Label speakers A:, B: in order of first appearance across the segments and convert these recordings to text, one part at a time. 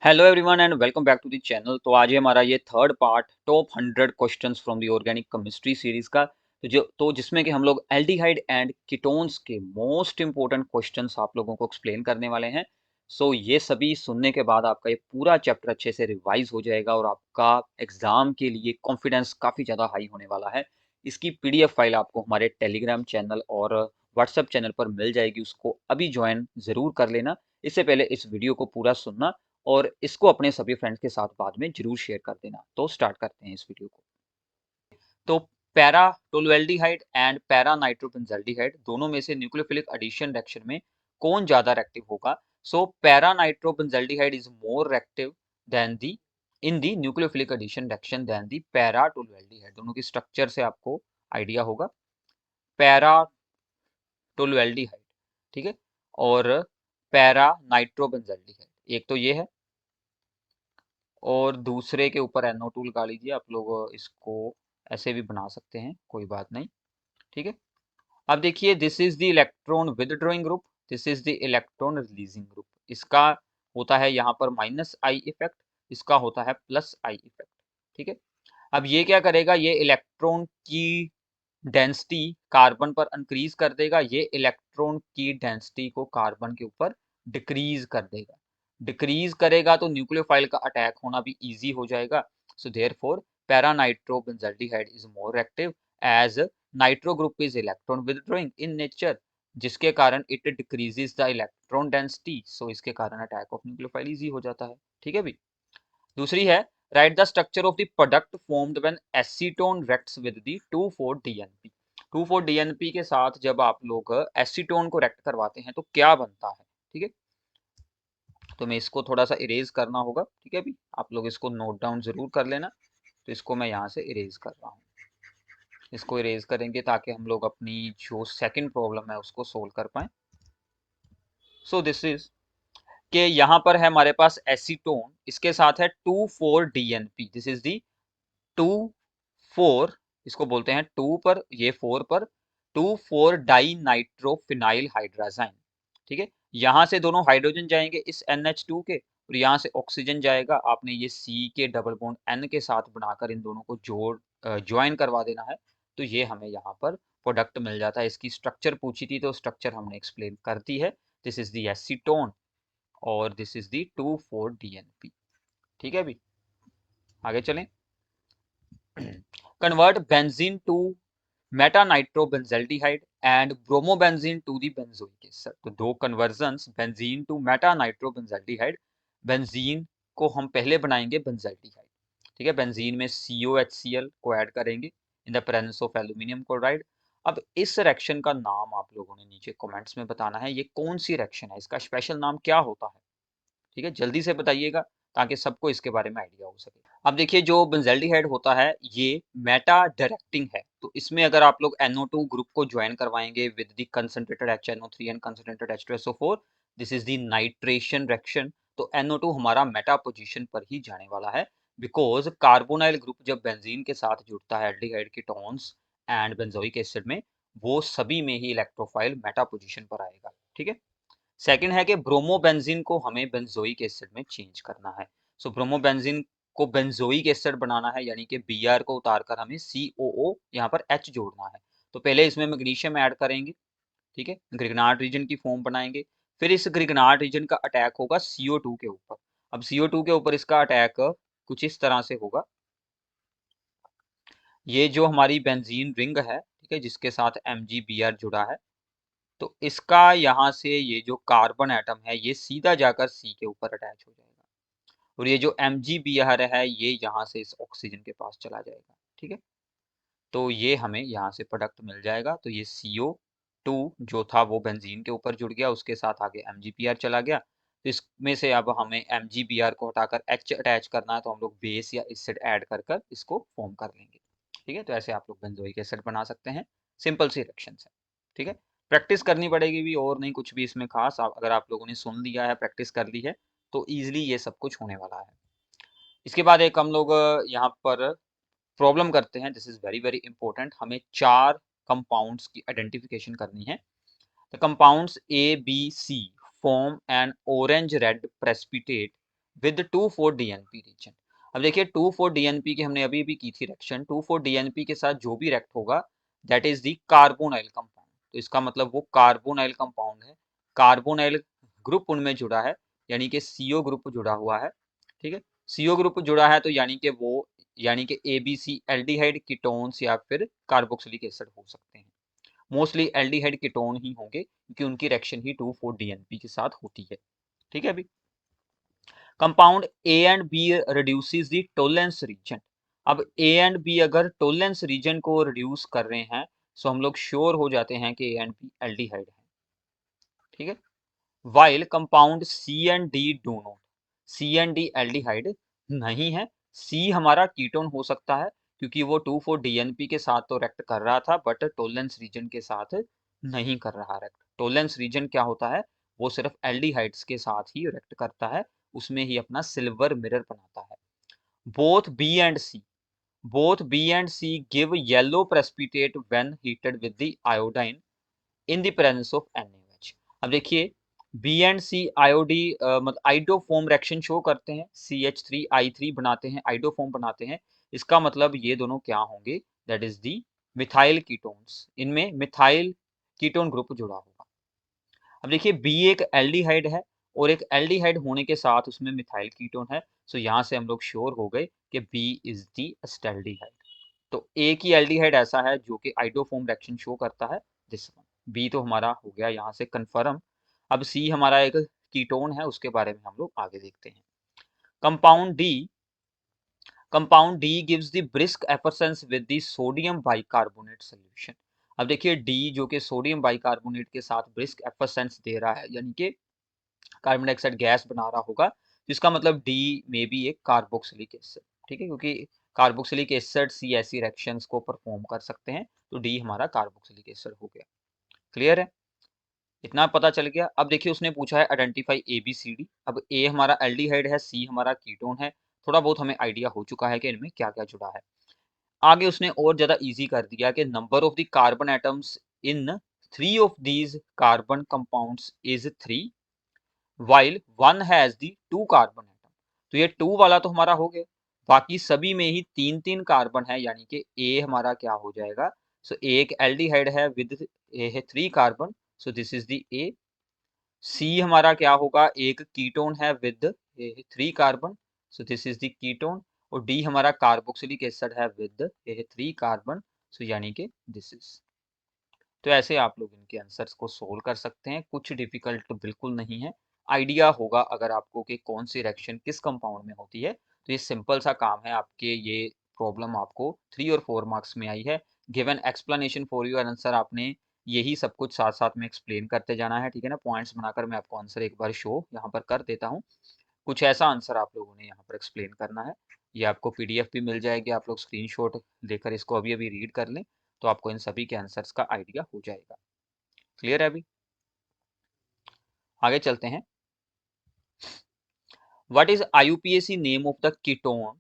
A: Hello everyone and welcome back to the channel. तो आज ये हमारा ये third part top 100 questions from the organic chemistry series का जिसमें कि हम लोग एल्डिहाइड एंड कीटोन्स के मोस्ट इंपॉर्टेंट क्वेश्चंस आप लोगों को एक्सप्लेन करने वाले हैं। ये सभी सुनने के बाद आपका ये पूरा चैप्टर अच्छे से रिवाइज हो जाएगा और आपका एग्जाम के लिए कॉन्फिडेंस काफ़ी ज़्यादा हाई होने वाला है। इसकी पीडीएफ फाइल आपको हमारे टेलीग्राम चैनल और व्हाट्सएप चैनल पर मिल जाएगी, उसको अभी ज्वाइन ज़रूर कर लेना। इससे पहले इस वीडियो को पूरा सुनना और इसको अपने सभी फ्रेंड्स के साथ बाद में जरूर शेयर कर देना। तो स्टार्ट करते हैं इस वीडियो को। तो पैरा टोल्युएल्डिहाइड एंड पैरा नाइट्रोबेंजल्डिहाइड दोनों में से न्यूक्लियोफिलिक एडिशन रिएक्शन में कौन ज्यादा रिएक्टिव होगा? Para nitrobenzaldehyde is more reactive than the in the nucleophilic addition reaction than the para tolualdehyde. दोनों की स्ट्रक्चर से आपको आइडिया होगा। पैरा टोल्युएल्डिहाइड, ठीक है, और पैरा नाइट्रोबेंजल्डिहाइड, एक तो ये है और दूसरे के ऊपर NO2 लगा लीजिए। आप लोग इसको ऐसे भी बना सकते हैं, कोई बात नहीं, ठीक है। अब देखिए, this is the electron withdrawing group, this is the electron releasing group. इसका होता है यहाँ पर -I इफेक्ट, इसका होता है +I इफेक्ट, ठीक है। अब ये क्या करेगा, ये इलेक्ट्रॉन की डेंसिटी कार्बन पर इंक्रीज कर देगा, ये इलेक्ट्रॉन की डेंसिटी को कार्बन के ऊपर डिक्रीज कर देगा। डिक्रीज करेगा तो न्यूक्लियोफाइल का अटैक होना भी इजी हो जाएगा। So therefore para nitrobenzaldehyde is more active as nitro group is electron withdrawing in nature, जिसके कारण it decreases the electron density. So इसके कारण अटैक ऑफ न्यूक्लियोफाइल इजी हो जाता है, ठीक है भी। दूसरी है, write the structure of the product formed when acetone reacts with the 2,4-DNP। 2,4-DNP के साथ जब आप लोग एसीटोन को रिएक्ट करवाते हैं तो क्या बनता है, ठीक है। तो मैं इसको थोड़ा सा इरेज करना होगा, ठीक है भी, आप लोग इसको नोट डाउन जरूर कर लेना। तो इसको मैं यहाँ से इरेज कर रहा हूँ, इसको इरेज करेंगे ताकि हम लोग अपनी जो सेकंड प्रॉब्लम है उसको सोल्व कर पाए। दिस इज कि यहाँ पर है हमारे पास एसीटोन, इसके साथ है 2,4-DNP, दिस इज दी 2,4, इसको बोलते हैं 2 पर, ये 4 पर, 2,4 डाई नाइट्रोफिनाइल हाइड्राजाइन, ठीक है। यहाँ से दोनों हाइड्रोजन जाएंगे इस NH2 के और यहाँ से ऑक्सीजन जाएगा। आपने ये C के डबल बॉन्ड N के साथ बनाकर इन दोनों को ज्वाइन करवा देना है। तो ये हमें यहाँ पर प्रोडक्ट मिल जाता है। इसकी स्ट्रक्चर पूछी थी तो स्ट्रक्चर हमने एक्सप्लेन कर दी है। दिस इज दी एसीटोन और दिस इज दी 2,4-DNP, ठीक है अभी आगे चलें। Convert benzene to meta nitrobenzaldehyde and bromobenzene to the benzoic acid. तो दो conversions, benzene to meta nitrobenzaldehyde. Benzene को हम पहले बनाएंगे बेंजल्डिहाइड, ठीक है। बेंजीन में COHCl को ऐड करेंगे इन the presence of aluminium chloride. अब इस रिएक्शन का नाम आप लोगों ने नीचे कमेंट्स में बताना है, ये कौन सी रिएक्शन है, इसका स्पेशल नाम क्या होता है, ठीक है, जल्दी से बताइएगा ताकि सबको इसके बारे में आइडिया हो सके। अब देखिए, जो बेंजल्डिहाइड होता है ये मेटा डायरेक्टिंग है। तो इसमें अगर आप लोग NO2 ग्रुप को ज्वाइन करवाएंगे with the concentrated HNO3 and concentrated H2SO4, this is the nitration reaction. तो NO2 हमारा मेटा पोजीशन पर ही जाने वाला है, बिकॉज कार्बोनाइल ग्रुप जब बेंजीन के साथ जुड़ता है aldehyde ketones and benzoic acid में, वो सभी में ही इलेक्ट्रोफाइल मेटा पोजीशन पर आएगा, ठीक है। सेकंड है कि ब्रोमोबेंजीन को हमें बेंजोइक एसिड में चेंज करना है। ब्रोमोबेंजीन को बेंजोइक एसिड बनाना है, यानी कि Br को उतारकर हमें COO यहाँ पर H जोड़ना है। तो पहले इसमें मैग्नीशियम ऐड करेंगे, ठीक है, ग्रिग्नार्ड रीजन की फॉर्म बनाएंगे। फिर इस ग्रिग्नार्ड रीजन का अटैक होगा CO2 के ऊपर। अब CO2 के ऊपर इसका अटैक कुछ इस तरह से होगा। ये जो हमारी बेंजीन रिंग है, ठीक है, जिसके साथ MgBr जुड़ा है, तो इसका यहाँ से ये जो कार्बन एटम है ये सीधा जाकर C के ऊपर अटैच हो जाएगा और ये जो MgBr है ये यहाँ से इस ऑक्सीजन के पास चला जाएगा, ठीक है। तो ये हमें यहाँ से प्रोडक्ट मिल जाएगा। तो ये CO2 जो था वो बेंजीन के ऊपर जुड़ गया, उसके साथ आगे MgBr चला गया। तो इसमें से अब हमें MgBr को हटाकर H अटैच करना है, तो हम लोग बेस या एसिड ऐड कर कर इसको फॉर्म कर लेंगे, ठीक है। तो ऐसे आप लोग बेंजोइक एसिड बना सकते हैं। सिंपल सी रिएक्शंस है, ठीक है। प्रैक्टिस करनी पड़ेगी भी, और नहीं कुछ भी इसमें खास। अगर आप लोगों ने सुन लिया है, प्रैक्टिस कर ली है, तो ईजिली ये सब कुछ होने वाला है। इसके बाद एक हम लोग यहाँ पर प्रॉब्लम करते हैं। This is very very important. हमें 4 कंपाउंड्स की आइडेंटिफिकेशन करनी है। The compounds A B C form an orange red precipitate with 2,4-DNP reagent. अब देखिए 2,4-DNP की हमने अभी भी की थी रिएक्शन, 2,4-DNP के साथ जो भी रिएक्ट होगा that is the carbonyl compound. तो इसका मतलब वो कार्बोनाइल कंपाउंड है, कार्बोनाइल ग्रुप उनमें जुड़ा है, यानी कि CO ग्रुप जुड़ा हुआ है। ठीक है, CO ग्रुप जुड़ा है तो यानी कि ABC एल्डिहाइड कीटोन्स या फिर कार्बोक्सिलिक एसिड हो सकते हैं। मोस्टली एल्डिहाइड कीटोन ही होंगे क्योंकि उनकी रिएक्शन ही 2,4-DNP के साथ होती है। ठीक है, अभी compound A and B reduces the Tollens reagent. अब ए एंड बी अगर टोलेंस रीजन को रिड्यूस कर रहे हैं तो हम लोग श्योर हो जाते हैं कि ए एंड बी एल्डिहाइड है। ठीक है, while compound C and D do not, C and D aldehyde नहीं है। सी हमारा कीटोन हो सकता है क्योंकि वो 2,4-DNP के साथ तो रिएक्ट कर रहा था बट टोलेंस रीजन के साथ नहीं कर रहा रिएक्ट। टोलेंस रीजन क्या होता है, वो सिर्फ एल्डिहाइड्स के साथ ही रिएक्ट करता है, उसमें ही अपना सिल्वर मिरर बनाता है। Both B and C, both B and C give yellow precipitate when heated with the iodine in the presence of NaOH। अब देखिए B and C आयोडी मतलब आइडोफॉर्म रिएक्शन शो करते हैं, CH3I3 बनाते हैं, आइडोफॉर्म बनाते हैं। इसका मतलब ये दोनों क्या होंगे, that is the methyl ketones, इनमें मिथाइल कीटोन ग्रुप जुड़ा होगा। अब देखिए बी एक एल्डिहाइड है और एक एल्डिहाइड होने के साथ उसमें मिथाइल कीटोन है, सो यहाँ से हम लोग श्योर हो गए कि बी इज दी एस्टेल्डिहाइड। तो एक ही एल्डिहाइड ऐसा है जो कि आइडोफॉर्म रिएक्शन शो करता है, दिस वन। बी तो हमारा हो गया यहाँ से कंफर्म। अब सी हमारा एक कीटोन है, उसके बारे में हम लोग आगे देखते हैं। Compound D, compound D gives the brisk effervescence with the sodium bicarbonate solution. अब देखिए डी जो कि सोडियम बाइकार्बोनेट के साथ ब्रिस्क एफरसेंस दे रहा है, यानी कि कार्बन डाइऑक्साइड गैस बना रहा होगा, जिसका मतलब डी में भी एक कार्बोक्सिलिक एसिड। ठीक है, क्योंकि कार्बोक्सिलिक एसिड सी ऐसी रिएक्शंस को परफॉर्म कर सकते हैं, तो डी हमारा कार्बोक्सिलिक एसिड हो गया। क्लियर है, इतना पता चल गया। अब देखिए उसने पूछा है आइडेंटिफाई ABCD। अब ए हमारा एल्डिहाइड है, सी हमारा कीटोन है, थोड़ा बहुत हमें आइडिया हो चुका है कि इनमें क्या क्या जुड़ा है। आगे उसने और ज्यादा इजी कर दिया कि number of the carbon atoms in 3 of these carbon compounds is 3 while one has the 2 carbon atom. तो ये 2 वाला तो हमारा हो गया, बाकी सभी में ही 3-3 कार्बन है, यानी कि ए हमारा क्या हो जाएगा, सो एक एल्डिहाइड है विद ए है 3 carbon, so this is the A. C हमारा क्या होगा, एक कीटोन है with 3 carbon, so this is the ketone. और डी हमारा कार्बोक्सिलिक एसिड है विद 3 कार्बन, सो यानी कि दिस इज। तो ऐसे आप लोग इनके आंसर्स को सोल्व कर सकते हैं, कुछ डिफिकल्ट तो बिल्कुल नहीं है। आइडिया होगा अगर आपको कि कौन सी रिएक्शन किस कंपाउंड में होती है, तो ये सिंपल सा काम है आपके। ये प्रॉब्लम आपको 3 और 4 मार्क्स में आई है। Given explanation for your answer, आपने यही सब कुछ साथ साथ में एक्सप्लेन करते जाना है। ठीक है ना, पॉइंट्स बनाकर मैं आपको आंसर एक बार शो यहाँ पर कर देता हूँ। कुछ ऐसा आंसर आप लोगों ने यहाँ पर एक्सप्लेन करना है। ये आपको PDF भी मिल जाएगी, आप लोग स्क्रीनशॉट लेकर इसको अभी अभी रीड कर लें, तो आपको इन सभी के आंसर्स का आइडिया हो जाएगा। क्लियर है, अभी आगे चलते हैं। What is IUPAC name of the ketone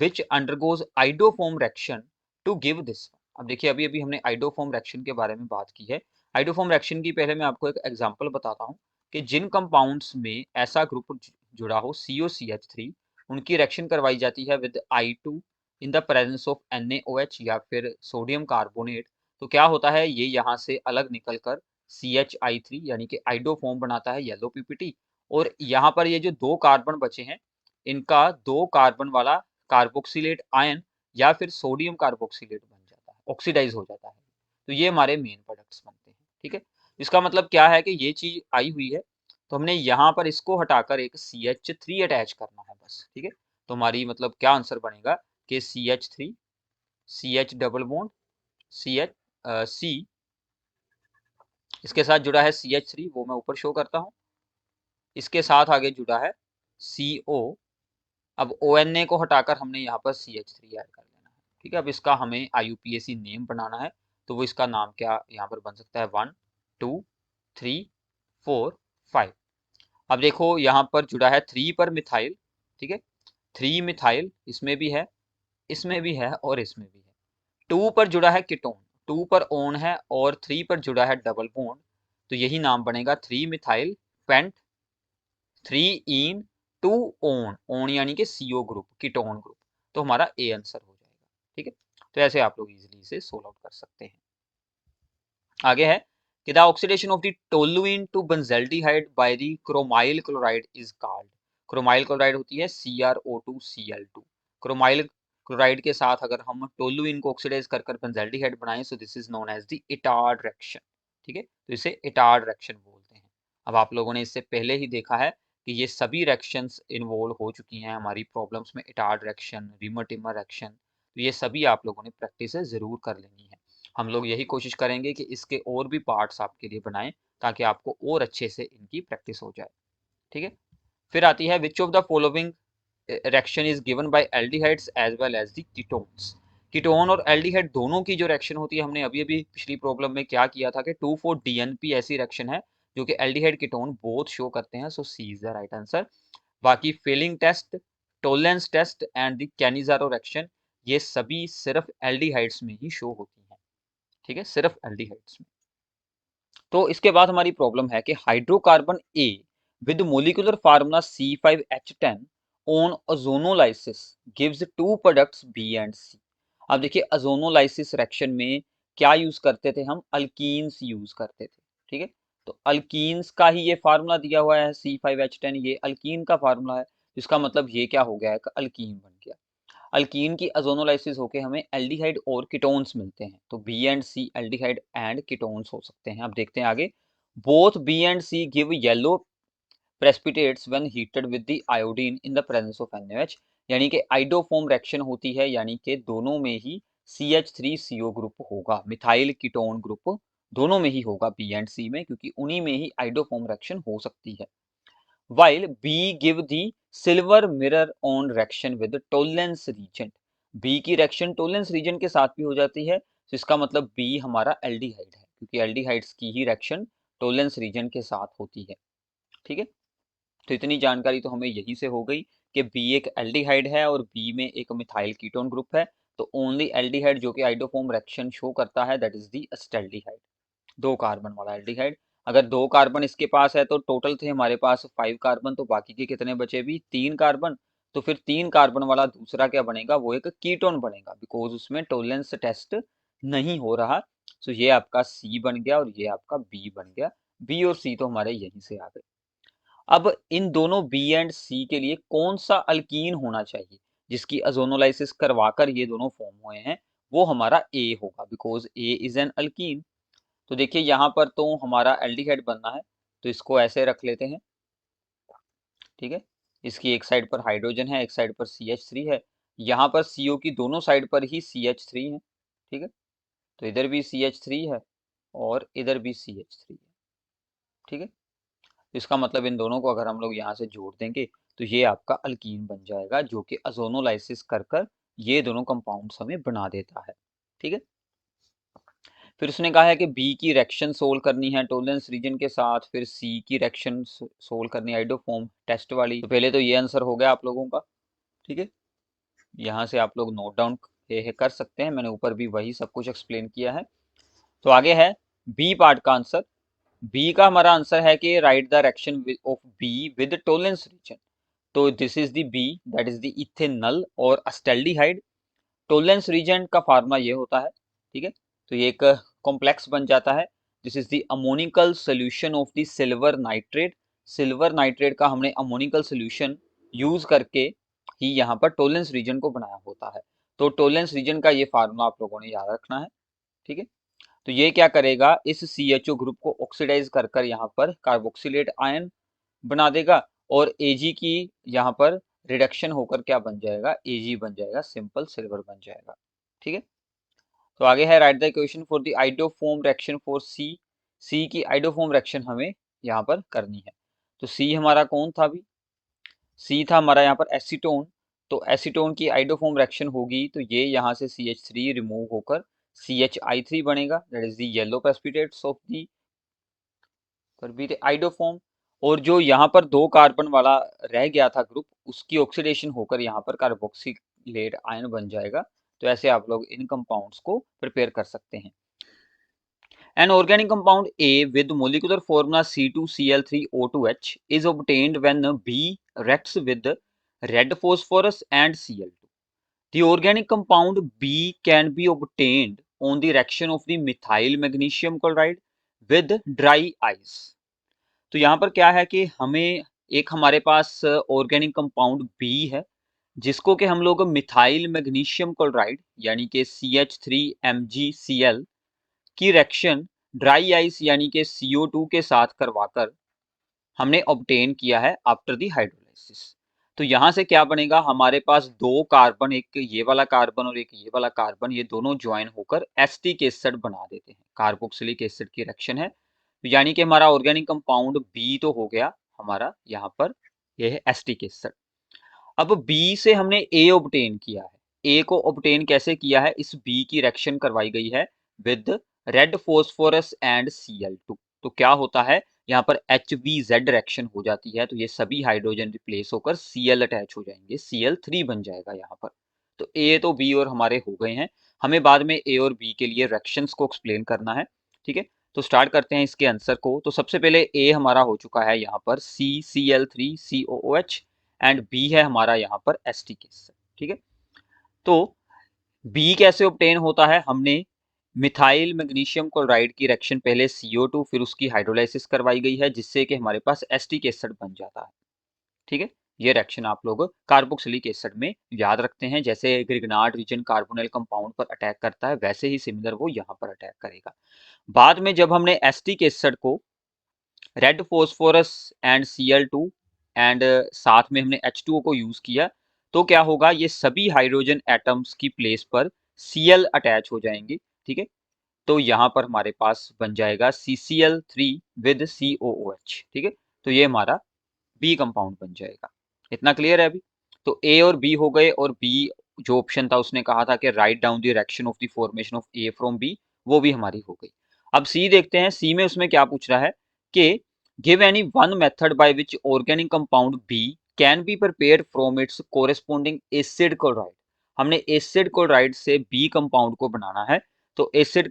A: which undergoes iodoform reaction to give this. अब देखिए अभी अभी हमने आइडोफॉर्म रिएक्शन के बारे में बात की है। आइडोफॉर्म रिएक्शन की पहले मैं आपको एक एग्जांपल बताता हूँ कि जिन कंपाउंड्स में ऐसा ग्रुप जुड़ा हो COCH3, उनकी रिएक्शन करवाई जाती है with I2 in the presence of NaOH या फिर सोडियम कार्बोनेट। तो क्या होता है, ये यहाँ से अलग निकलकर CHI3 यानी कि आइडोफॉर्म बनाता है, येलो PPT। और यहाँ पर ये जो 2 कार्बन बचे हैं, इनका 2 कार्बन वाला कार्बोक्सिलेट आयन या फिर सोडियम कार्बोक्सिलेट बन जाता है, ऑक्सीडाइज हो जाता है। तो ये हमारे मेन प्रोडक्ट्स बनते हैं। ठीक है, इसका मतलब क्या है कि ये चीज आई हुई है, तो हमने यहाँ पर इसको हटाकर एक CH3 अटैच करना है बस। ठीक है, तो हमारी मतलब क्या आंसर बनेगा कि CH3, CH double bond CH C, इसके साथ जुड़ा है CH3, वो मैं ऊपर शो करता हूँ। इसके साथ आगे जुड़ा है CO। अब ONA को हटाकर हमने यहाँ पर CH3 ऐड कर लेना है। ठीक है, अब इसका हमें IUPAC नेम बनाना है, तो वो इसका नाम क्या यहाँ पर बन सकता है, 1 2 3 4 5। अब देखो यहाँ पर जुड़ा है 3 पर मिथाइल। ठीक है, 3 मिथाइल इसमें भी है, इसमें भी है और इसमें भी है। 2 पर जुड़ा है कीटोन, 2 पर ओन है और 3 पर जुड़ा है डबल बॉन्ड, तो यही नाम बनेगा 3 methyl pent 3 en two one, one यानी कि CO ग्रुप, कीटोन ग्रुप, तो हमारा ए आंसर हो जाएगा। ठीक है, तो ऐसे आप लोग इजीली इसे सोल्व आउट कर सकते हैं। आगे है कि the oxidation of the toluene to benzaldehyde by the chromyl chloride is called. Chromyl chloride होती है CrO2Cl2। क्रोमाइल क्लोराइड के साथ अगर हम टोलुइन को ऑक्सीडाइज कर बेंजल्डिहाइड बनाएं, so this is known as the Etard reaction. ठीक है, तो इसे इटार्ड रिएक्शन बोलते हैं। अब आप लोगों ने इससे पहले ही देखा है कि ये सभी रिएक्शंस इन्वॉल्व हो चुकी हैं हमारी प्रॉब्लम्स में, इटार्ड रिएक्शन, रीमर-टिमर रिएक्शन, तो ये सभी आप लोगों ने प्रैक्टिस जरूर कर लेनी है। हम लोग यही कोशिश करेंगे कि इसके और भी पार्ट्स आपके लिए बनाएं ताकि आपको और अच्छे से इनकी प्रैक्टिस हो जाए। ठीक है, फिर आती है which of the following reaction is given by aldehydes as well as the ketones. Ketone और एल्डिहाइड दोनों की जो रिएक्शन होती है, हमने अभी अभी पिछली प्रॉब्लम में क्या किया था कि 2,4-DNP ऐसी रिएक्शन है जो कि एल्डिहाइड कीटोन बोथ शो करते हैं, so C is the right answer. बाकी Fehling test, Tollens test and the Cannizzaro reaction, ये सभी सिर्फ एल्डिहाइड्स में ही शो होती हैं। ठीक है, सिर्फ एल्डिहाइड्स में। तो इसके बाद हमारी प्रॉब्लम है कि hydrocarbon A with molecular formula C5H10 on ozonolysis gives two products B and C. अब देखिए, ओजोनोलाइसिस रिएक्शन में क्या यूज करते थे हम? अल्कीन्स यूज करते थे। ठीक है, तो अल्कीन्स का ही ये फार्मूला दिया हुआ है C5H10, ये अल्कीन का फार्मूला है, इसका मतलब ये क्या हो गया है? अल्कीन बन गया। अल्कीन की ओजोनोलाइसिस होके हमें एल्डिहाइड और कीटोन्स मिलते हैं, तो B and C aldehyde and ketones हो सकते हैं। अब देखते हैं आगे। Both B and C give yellow precipitates when heated with the iodine in the presence of NaOH, यानी कि आइडोफॉर्म रिएक्शन होती है, यानी कि दोनों में ही CH3CO ग्रुप होगा, मिथाइल कीटोन ग्रुप दोनों में ही होगा बी एंड सी में, क्योंकि उन्हीं में ही आइडोफॉर्म रिएक्शन हो सकती है। while B give the silver mirror on reaction with tolerance region, B की reaction tolerance region के साथ भी हो जाती है, तो इसका मतलब B हमारा एल्डिहाइड है, क्योंकि एल्डिहाइड्स की ही reaction tolerance region के साथ होती है। ठीक है, तो इतनी जानकारी तो हमें यही से हो गई कि B एक एल्डिहाइड है और B में एक मिथाइल कीटोन ग्रुप है, तो ओनली एल्डिहाइड जो कि आइडोफॉर्म रिएक्शन शो करता है, दैट इज द एस्टेल्डिहाइड, 2 कार्बन वाला एल्डिहाइड। अगर 2 कार्बन इसके पास है तो टोटल थे हमारे पास 5 कार्बन, तो बाकी के कितने बचे? भी 3 कार्बन। तो फिर 3 कार्बन वाला दूसरा क्या बनेगा? वो एक कीटोन बनेगा, बिकॉज उसमें टोलेंस टेस्ट नहीं हो रहा। सो ये आपका सी बन गया और ये आपका बी बन गया। बी और सी तो हमारे यहीं से आ गए। अब इन दोनों बी एंड सी के लिए कौन सा अल्कीन होना चाहिए जिसकी ओजोनोलाइसिस करवाकर ये दोनों फॉर्म हुए हैं? वो हमारा ए होगा, because A is an alkyne. तो देखिए, यहाँ पर तो हमारा एल्डिहाइड बनना है, तो इसको ऐसे रख लेते हैं। ठीक है, इसकी एक साइड पर हाइड्रोजन है, एक साइड पर CH3 है, यहाँ पर CO की दोनों साइड पर ही CH3 है। ठीक है, तो इधर भी CH3 है और इधर भी CH3 है। ठीक है, इसका मतलब इन दोनों को अगर हम लोग यहाँ से जोड़ देंगे तो ये आपका अल्कीन बन जाएगा, जो कि ओजोनोलाइसिस कर ये दोनों कंपाउंड्स हमें बना देता है। ठीक है, फिर उसने कहा है कि बी की रिएक्शन सोल्व करनी है टोलेंस रीजन के साथ, फिर सी की रिएक्शन सोल्व करनी है आइडोफॉर्म टेस्ट वाली। तो पहले तो ये आंसर हो गया आप लोगों का। ठीक है, यहाँ से आप लोग नोट डाउन कर सकते हैं, मैंने ऊपर भी वही सब कुछ एक्सप्लेन किया है। तो आगे है बी पार्ट का आंसर। बी का हमारा आंसर है कि write the reaction of B with Tollens reagent. तो this is the B, that is the ethanol और अस्टेल्डिहाइड। टोलेंस रीजन का फार्मूला ये होता है। ठीक है, तो ये एक कॉम्प्लेक्स बन जाता है। This is the ammoniacal solution of the silver nitrate. Silver nitrate का हमने अमोनिकल सोल्यूशन यूज करके ही यहाँ पर टोलेंस रीजन को बनाया होता है। तो टोलेंस रीजन का ये फार्मूला आप लोगों ने याद रखना है। ठीक है, तो ये क्या करेगा? इस CHO ग्रुप को ऑक्सीडाइज कर यहाँ पर कार्बोक्सिलेट आयन बना देगा, और Ag की यहाँ पर रिडक्शन होकर क्या बन जाएगा? Ag बन जाएगा, सिंपल सिल्वर बन जाएगा। ठीक है, तो आगे है write the equation for the iodoform reaction for C. C की आइडोफॉर्म रिएक्शन हमें यहाँ पर करनी है। तो सी हमारा कौन था? अभी सी था हमारा यहाँ पर एसीटोन। तो एसीटोन की आइडोफॉर्म रिएक्शन होगी तो ये यहाँ से CH3 रिमूव होकर CHI3 बनेगा, that is the yellow precipitates of the iodoform. और जो यहाँ पर 2 कार्बन वाला रह गया था ग्रुप, उसकी ऑक्सीडेशन होकर यहाँ पर कार्बोक्सिलेट आयन बन जाएगा। तो ऐसे आप लोग इन कंपाउंड्स को प्रिपेयर कर सकते हैं। An organic compound A with molecular formula C2Cl3O2H is obtained when B reacts with red phosphorus and Cl2. The organic compound B can be obtained on the reaction of the methyl magnesium chloride with dry ice. तो यहाँ पर क्या है कि हमें एक हमारे पास organic compound B है जिसको कि हम लोग मिथाइल मैग्नीशियम क्लोराइड यानी कि CH3MgCl की रिएक्शन ड्राई आइस यानी कि CO2 के साथ करवाकर हमने ऑब्टेन किया है आफ्टर द हाइड्रोलाइसिस। तो यहाँ से क्या बनेगा, हमारे पास दो कार्बन, एक ये वाला कार्बन और एक ये वाला कार्बन, ये दोनों ज्वाइन होकर एसिटिक एसिड बना देते हैं। कार्बोक्सिलिक एसिड की रिएक्शन है, तो यानी कि हमारा ऑर्गेनिक कंपाउंड बी तो हो गया हमारा यहाँ पर, ये है एसिटिक एसिड। अब बी से हमने ए ऑब्टेन किया है। ए को ऑब्टेन कैसे किया है, इस बी की रिएक्शन करवाई गई है with red phosphorus and Cl2। तो क्या होता है यहाँ पर HBZ रिएक्शन हो जाती है, तो ये सभी हाइड्रोजन रिप्लेस होकर Cl अटैच हो जाएंगे, Cl3 बन जाएगा यहाँ पर। तो ए तो बी और हमारे हो गए हैं, हमें बाद में ए और बी के लिए रिएक्शंस को एक्सप्लेन करना है। ठीक है, तो स्टार्ट करते हैं इसके आंसर को। तो सबसे पहले ए हमारा हो चुका है यहाँ पर CCl3COOH एंड बी है हमारा यहाँ पर एसिटिक एसिड। ठीक है, तो बी कैसे ऑब्टेन होता है, हमने मिथाइल मैग्नीशियम क्लोराइड की रिएक्शन पहले CO2 फिर उसकी हाइड्रोलाइसिस करवाई गई है जिससे कि हमारे पास एसिटिक एसिड बन जाता है। ठीक है, ये रिएक्शन आप लोग कार्बोक्सिलिक एसिड में याद रखते हैं, जैसे ग्रिग्नार्ड रीजन कार्बोनिल कंपाउंड पर अटैक करता है वैसे ही सिमिलर वो यहाँ पर अटैक करेगा। बाद में जब हमने एसिटिक एसिड को red phosphorus and Cl2 and साथ में हमने H2O को यूज किया, तो क्या होगा, ये सभी हाइड्रोजन एटम्स की प्लेस पर Cl अटैच हो जाएंगे। ठीक है, तो यहाँ पर हमारे पास बन जाएगा CCl3 विद COOH। ठीक है, तो ये हमारा बी कंपाउंड बन जाएगा। इतना क्लियर है अभी? तो ए और बी हो गए, और बी जो ऑप्शन था उसने कहा था कि write down the reaction of the formation of A from B, वो भी हमारी हो गई। अब सी देखते हैं, सी में उसमें क्या पूछ रहा है कि give any one method by which organic compound B can be prepared from its corresponding acid chloride. हमने एसिड क्लोराइड से बी कंपाउंड को बनाना है, तो एसिड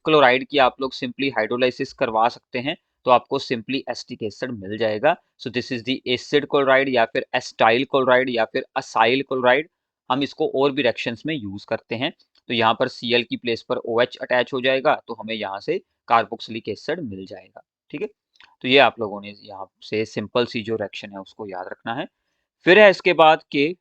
A: क्लोराइड की आप लोग सिंपली हाइड्रोलाइसिस करवा सकते हैं, तो आपको सिंपली एसिटिक एसिड मिल जाएगा। So this is the acid chloride या फिर एस्टाइल क्लोराइड या फिर असाइल क्लोराइड, हम इसको और भी रिएक्शंस में यूज करते हैं। तो यहाँ पर Cl की प्लेस पर OH अटैच हो जाएगा, तो हमें यहाँ से कार्बोक्सिलिक एसिड मिल जाएगा। ठीक है, तो ये आप लोगों ने यहाँ से सिंपल सी जो रिएक्शन है उसको याद रखना है। फिर है इसके बाद के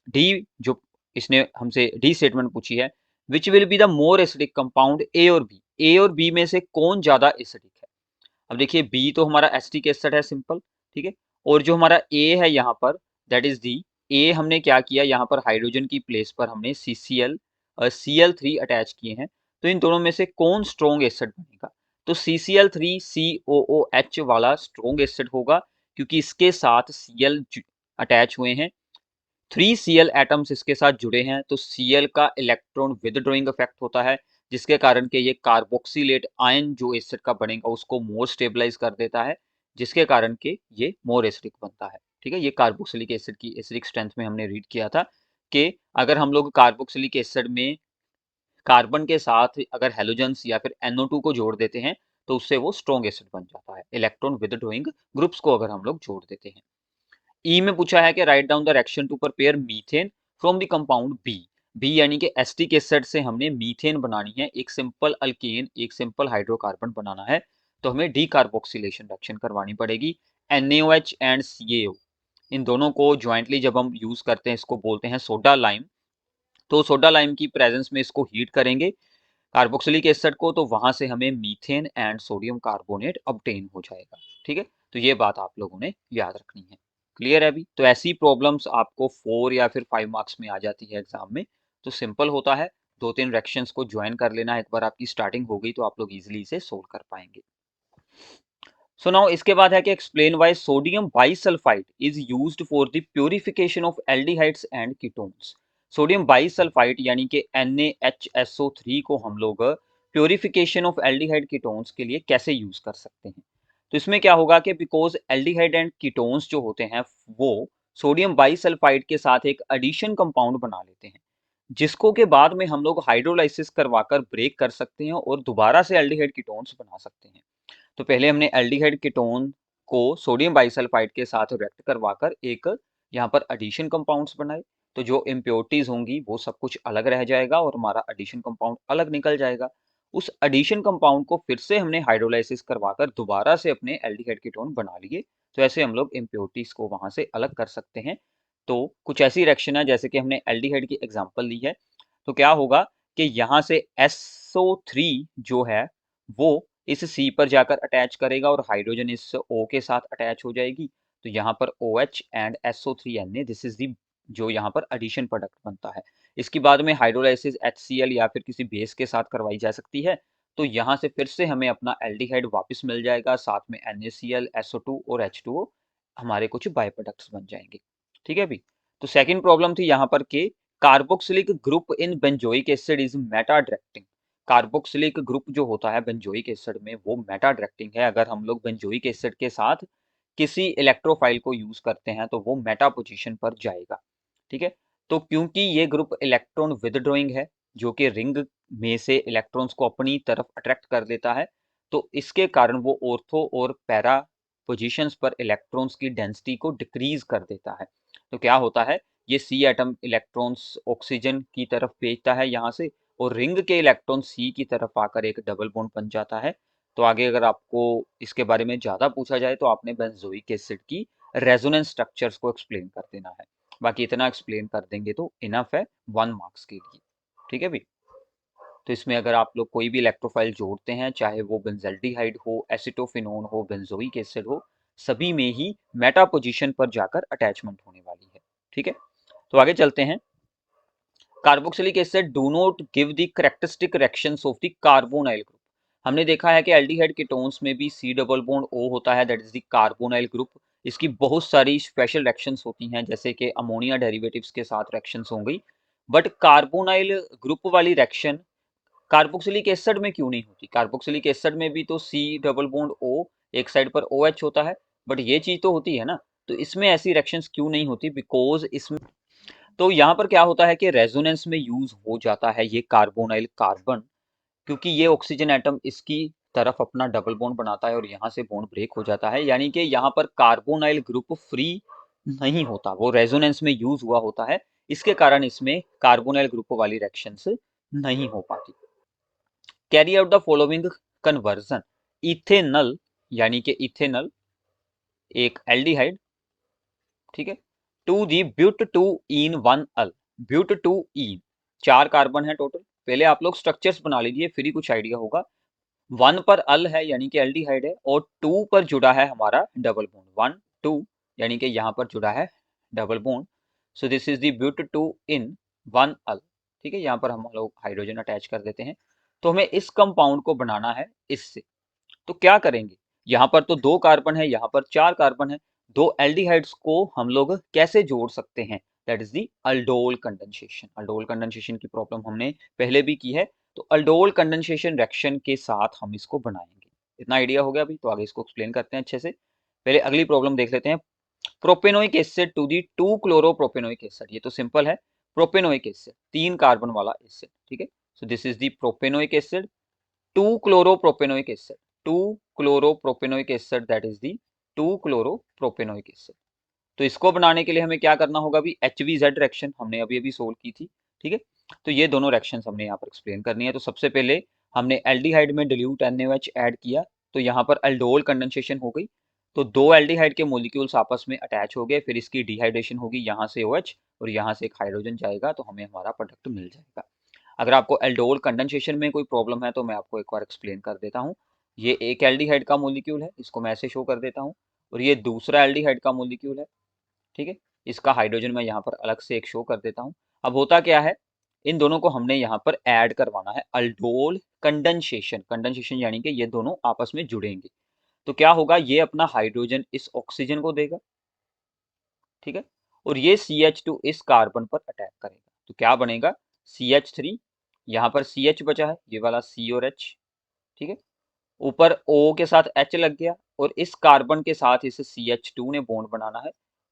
A: डी, जो इसने हमसे डी स्टेटमेंट पूछी है, which will be the more acidic compound A और बी। ए और बी में से कौन ज्यादा एसिडिक है। अब देखिए बी तो हमारा एसिटिक एसिड है सिंपल। ठीक है, और जो हमारा ए है यहाँ पर, दैट इज दी ए, हमने क्या किया यहाँ पर हाइड्रोजन की प्लेस पर हमने Cl3 अटैच किए हैं, तो इन दोनों में से कौन स्ट्रॉन्ग एसिड बनेगा, तो CCl3COOH वाला स्ट्रॉन्ग एसिड होगा, क्योंकि इसके साथ Cl अटैच हुए हैं, 3 Cl एटम्स इसके साथ जुड़े हैं, तो Cl का इलेक्ट्रॉन विदड्रॉइंग इफेक्ट होता है, जिसके कारण के ये कार्बोक्सिलेट आयन जो एसिड का बनेगा उसको मोर स्टेबलाइज कर देता है, जिसके कारण के ये मोर एसिडिक बनता है। ठीक है, ये कार्बोक्सिलिक एसिड की एसिडिक स्ट्रेंथ में हमने रीड किया था कि अगर हम लोग कार्बोक्सिलिक एसिड में कार्बन के साथ अगर हेलोजेंस या फिर NO2 को जोड़ देते हैं, तो उससे वो स्ट्रॉन्ग एसिड बन जाता है, इलेक्ट्रॉन विदड्रॉइंग ग्रुप्स को अगर हम लोग जोड़ देते हैं। ई में पूछा है कि write down the reaction to prepare methane from the compound B. B यानी कि एसिटिक एसिड से हमने मीथेन बनानी है, एक सिंपल अल्केन, एक सिंपल हाइड्रोकार्बन बनाना है, तो हमें डीकार्बोक्सिलेशन रिएक्शन करवानी पड़ेगी। NaOH एंड CaO, इन दोनों को ज्वाइंटली जब हम यूज करते हैं इसको बोलते हैं सोडा लाइम। तो सोडा लाइम की प्रेजेंस में इसको हीट करेंगे कार्बोक्सिलिक एसिड को, तो वहां से हमें methane and sodium carbonate obtain हो जाएगा। ठीक है, तो ये बात आप लोगों ने याद रखनी है। क्लियर है अभी? तो ऐसी प्रॉब्लम्स आपको 4 या फिर 5 मार्क्स में आ जाती है एग्जाम में, तो सिंपल होता है, दो तीन रिएक्शंस को ज्वाइन कर लेना, एक बार आपकी स्टार्टिंग हो गई तो आप लोग इजिली इसे सोल्व कर पाएंगे। सो नाउ इसके बाद है कि explain why sodium bisulphide is used for the purification of aldehydes and ketones. Sodium bisulphide यानी कि NaHSO3 को हम लोग प्यूरिफिकेशन ऑफ एल्डिहाइड कीटोन्स के लिए कैसे यूज कर सकते हैं। तो इसमें क्या होगा कि बिकॉज एल्डिहाइड एंड कीटोन्स जो होते हैं वो सोडियम बाइसल्फाइड के साथ एक एडिशन कंपाउंड बना लेते हैं, जिसको के बाद में हम लोग हाइड्रोलाइसिस करवाकर ब्रेक कर सकते हैं और दोबारा से एल्डिहाइड कीटोन्स बना सकते हैं। तो पहले हमने एल्डिहाइड कीटोन को सोडियम बाइसल्फाइड के साथ रिएक्ट करवाकर एक यहाँ पर एडिशन कंपाउंड्स बनाए। तो जो इम्प्योरिटीज होंगी वो सब कुछ अलग रह जाएगा और हमारा एडिशन कंपाउंड अलग निकल जाएगा। उस एडिशन कंपाउंड को फिर से हमने हाइड्रोलाइसिस करवाकर दोबारा से अपने एल्डिहाइड कीटोन बना लिए। तो ऐसे हम लोग इम्प्योरिटीज को वहां से अलग कर सकते हैं। तो कुछ ऐसी रिएक्शन है जैसे कि हमने एल्डिहाइड की एग्जांपल ली है। तो क्या होगा कि यहाँ से SO3 जो है वो इस C पर जाकर अटैच करेगा और हाइड्रोजन इस O के साथ अटैच हो जाएगी। तो यहाँ पर OH and SO3Na, this is दी जो यहाँ पर एडिशन प्रोडक्ट बनता है। इसके बाद में हाइड्रोलाइसिस HCl या फिर किसी बेस के साथ करवाई जा सकती है। तो यहाँ से फिर से हमें अपना एल्डिहाइड वापस मिल जाएगा, साथ में NaCl, SO2 और H2O हमारे कुछ बाय प्रोडक्ट्स बन जाएंगे। ठीक है भी। तो सेकंड प्रॉब्लम थी यहाँ पर के carboxylic group in benzoic acid is Meta directing. Carboxylic group जो होता है बेंजोइक एसिड में वो मेटा डायरेक्टिंग है। अगर हम लोग बेंजोइक एसिड के साथ किसी इलेक्ट्रोफाइल को यूज करते हैं तो वो मेटा पोजीशन पर जाएगा। ठीक है। तो क्योंकि ये ग्रुप इलेक्ट्रॉन विदड्रॉइंग है, जो कि रिंग में से इलेक्ट्रॉन्स को अपनी तरफ अट्रैक्ट कर देता है, तो इसके कारण वो ऑर्थो और पैरा पोजीशंस पर इलेक्ट्रॉन्स की डेंसिटी को डिक्रीज कर देता है। तो क्या होता है, ये सी एटम इलेक्ट्रॉन्स ऑक्सीजन की तरफ भेजता है यहाँ से, और रिंग के इलेक्ट्रॉन सी की तरफ आकर एक डबल बॉन्ड बन जाता है। तो आगे अगर आपको इसके बारे में ज्यादा पूछा जाए तो आपने बेंजोइक एसिड की रेजोनेंस स्ट्रक्चर्स को एक्सप्लेन कर देना है। बाकी इतना एक्सप्लेन कर देंगे तो इनफ है 1 मार्क्स के लिए। ठीक है भी। तो इसमें अगर आप लोग कोई भी इलेक्ट्रोफाइल जोड़ते हैं, चाहे वो बेंजल्डिहाइड हो, एसिटोफिनोन हो, बेंजोइक एसिड हो, सभी में ही मेटा पोजीशन पर जाकर अटैचमेंट होने वाली है। ठीक है। तो आगे चलते हैं। Carboxylic acid do not give the characteristic reactions of the carbonyl group. हमने देखा है कि एल्डिहाइड कीटोन्स में भी C डबल बॉन्ड O होता है, that is the carbonyl group. इसकी बहुत सारी स्पेशल रिएक्शंस होती हैं, जैसे कि अमोनिया डेरिवेटिव्स के साथ रिएक्शंस हो गई। बट कार्बोनाइल ग्रुप वाली रिएक्शन कार्बोक्सिलिक एसिड में क्यों नहीं होती? कार्बोक्सिलिक एसिड में भी तो C डबल बॉन्ड O, एक साइड पर OH होता है, बट ये चीज तो होती है ना। तो इसमें ऐसी रिएक्शंस क्यों नहीं होती? बिकॉज इसमें तो यहाँ पर क्या होता है कि रेजोनेंस में यूज हो जाता है ये कार्बोनाइल कार्बन, क्योंकि ये ऑक्सीजन एटम इसकी तरफ अपना डबल बॉन्ड बनाता है और यहाँ से बॉन्ड ब्रेक हो जाता है। यानी कि यहाँ पर कार्बोनाइल ग्रुप फ्री नहीं होता, वो रेजोनेंस में यूज हुआ होता है। इसके कारण इसमें कार्बोनाइल ग्रुप वाली रिएक्शंस नहीं हो पाती। Carry out the following conversion. Ethanal, यानी कि इथेनल एक एल्डिहाइड, ठीक है, to the but two en one al. But two en 4 carbon है टोटल। पहले आप लोग स्ट्रक्चर्स बना लीजिए, फिर ही कुछ आइडिया होगा। 1 पर अल है यानी कि एल्डिहाइड है, और 2 पर जुड़ा है हमारा डबल बॉन्ड, 1 2, यानी कि यहाँ पर जुड़ा है double bond. So this is the but two en 1 al. ठीक है, यहाँ पर हम लोग हाइड्रोजन अटैच कर देते हैं। तो हमें इस कंपाउंड को बनाना है इससे। तो क्या करेंगे, यहाँ पर तो 2 कार्बन है, यहाँ पर 4 कार्बन है। दो एल्डिहाइड्स को हम लोग कैसे जोड़ सकते हैं? That is the aldol condensation. Aldol condensation की प्रॉब्लम हमने पहले भी की है। तो अल्डोल कंडेंसेशन रिएक्शन के साथ हम इसको बनाएंगे। इतना आइडिया हो गया अभी, तो आगे इसको एक्सप्लेन करते हैं अच्छे से। पहले अगली प्रॉब्लम देख लेते हैं। Propanoic acid to the 2 chloropropanoic acid. ये तो सिंपल है। प्रोपेनोइक एसिड 3 कार्बन वाला एसिड, ठीक है। So this is the propanoic acid 2 chloropropanonic acid, 2 chloropropanonic acid, that is the 2 chloropropanonic acid। तो इसको बनाने के लिए हमें क्या करना होगा? अभी HVZ रिएक्शन हमने अभी अभी सोल्व की थी, ठीक है। तो ये दोनों रिएक्शंस हमने यहाँ पर एक्सप्लेन करनी है। तो सबसे पहले हमने एल्डिहाइड में डिल्यूट NaOH ऐड किया, तो यहाँ पर अल्डोल कंडेंसेशन हो गई। तो 2 एल्डिहाइड के मोलिक्यूल्स आपस में अटैच हो गए, फिर इसकी डिहाइड्रेशन होगी, यहाँ से OH और यहाँ से एक हाइड्रोजन जाएगा, तो हमें हमारा प्रोडक्ट मिल जाएगा। अगर आपको एल्डोल कंडेंसेशन में कोई प्रॉब्लम है तो मैं आपको एक बार एक्सप्लेन कर देता हूँ। ये एक एल्डिहाइड का मोलिक्यूल है, इसको मैं ऐसे शो कर देता हूँ, और ये दूसरा एल्डिहाइड का मोलिक्यूल है, ठीक है। इसका हाइड्रोजन मैं यहाँ पर अलग से एक शो कर देता हूँ। अब होता क्या है, इन दोनों को हमने यहाँ पर ऐड करवाना है, अल्डोल कंडेंसेशन। कंडेंसेशन यानी कि ये दोनों आपस में जुड़ेंगे। तो क्या होगा, ये अपना हाइड्रोजन इस ऑक्सीजन को देगा, ठीक है, और ये CH2 इस कार्बन पर अटैक करेगा। तो क्या बनेगा, CH3, यहाँ पर CH बचा है, ये वाला C और H, ठीक है। ऊपर O के साथ H लग गया, और इस कार्बन के साथ इस CH2 ने बॉन्ड बनाना है,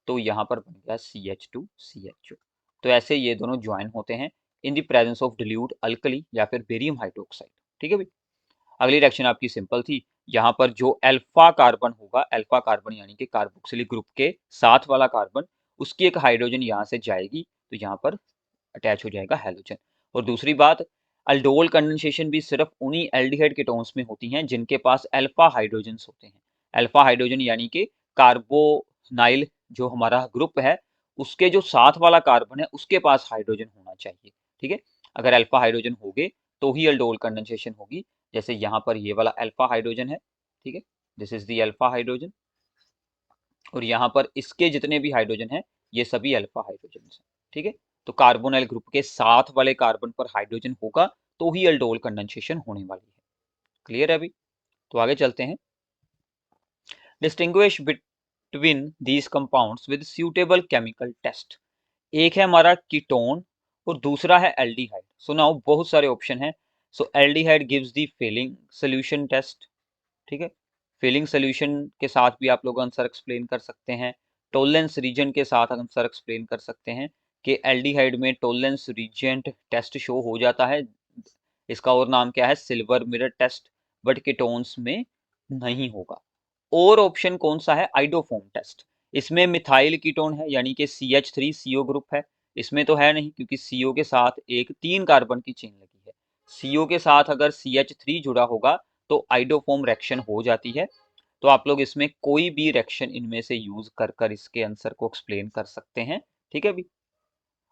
A: तो यहाँ पर बन गया CH2 CHO। तो ऐसे ये दोनों ज्वाइन होते हैं, इन the presence of dilute alkali या फिर बेरियम हाइड्रोक्साइड। ठीक है भाई। अगली रिएक्शन आपकी सिंपल थी, यहाँ पर जो अल्फा कार्बन होगा, अल्फा कार्बन यानी कि कार्बोक्सिलिक ग्रुप के साथ वाला कार्बन, उसकी एक हाइड्रोजन यहाँ से जाएगी तो यहाँ पर अटैच हो जाएगा हैलोजन। और दूसरी बात, अल्डोल कंडेंसेशन भी सिर्फ उन्हीं एल्डिहाइड कीटोन्स में होती हैं जिनके पास अल्फा हाइड्रोजन्स होते हैं। अल्फा हाइड्रोजन यानी कि कार्बोनाइल जो हमारा ग्रुप है, उसके जो साथ वाला कार्बन है उसके पास हाइड्रोजन होना चाहिए। ठीक है, अगर अल्फा हाइड्रोजन होंगे तो ही अल्डोल कंडेंसेशन होगी। जैसे यहाँ पर ये वाला अल्फा हाइड्रोजन है, ठीक है, this is the alpha hydrogen, और यहाँ पर इसके जितने भी हाइड्रोजन है ये सभी अल्फा हाइड्रोजन हैं। ठीक है, तो कार्बोनाइल ग्रुप के साथ वाले कार्बन पर हाइड्रोजन होगा तो ही अल्डोल कंडेंसेशन होने वाली है। क्लियर है अभी? तो आगे चलते हैं। Distinguish between these compounds with suitable chemical test. एक है हमारा कीटोन और दूसरा है एल्डिहाइड। सो नाउ बहुत सारे ऑप्शन है। So aldehyde gives the Fehling solution test. ठीक है, फिलिंग सोल्यूशन के साथ भी आप लोग आंसर एक्सप्लेन कर सकते हैं। टॉलरेंस रीजन के साथ आंसर एक्सप्लेन कर सकते हैं कि एल्डिहाइड में टॉलरेंस रीजन टेस्ट शो हो जाता है, इसका और नाम क्या है, silver mirror test, but ketones में नहीं होगा। और ऑप्शन कौन सा है, आइडोफोम टेस्ट। इसमें मिथाइल कीटोन है यानी कि CH3CO ग्रुप है, इसमें तो है नहीं क्योंकि CO के साथ एक 3 कार्बन की चेन लगी है। CO के साथ अगर CH3 जुड़ा होगा तो आइडोफोम रिएक्शन हो जाती है। तो आप लोग इसमें कोई भी रिएक्शन इनमें से यूज कर कर इसके आंसर को एक्सप्लेन कर सकते हैं। ठीक है भी।